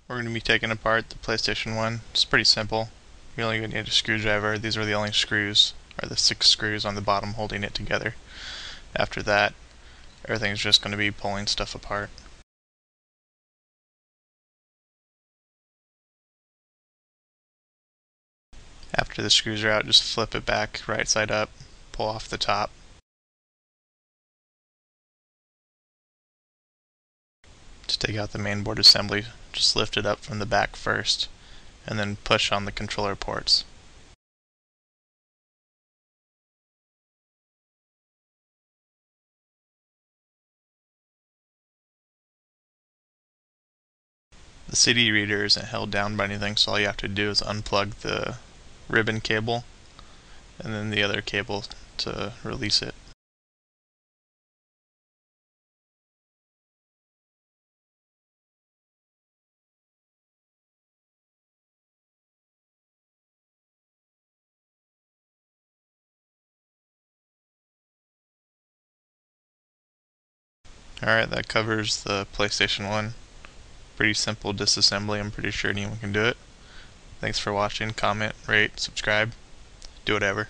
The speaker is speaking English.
we're going to be taking apart the PlayStation 1. It's pretty simple. You're only going to need a screwdriver. These are the only screws, or the 6 screws on the bottom holding it together. After that, everything's just going to be pulling stuff apart. After the screws are out, just flip it back right side up, pull off the top. To take out the mainboard assembly, just lift it up from the back first, and then push on the controller ports. The CD reader isn't held down by anything, so all you have to do is unplug the ribbon cable and then the other cable to release it. Alright, that covers the PlayStation 1. Pretty simple disassembly. I'm pretty sure anyone can do it. Thanks for watching. Comment, rate, subscribe, do whatever.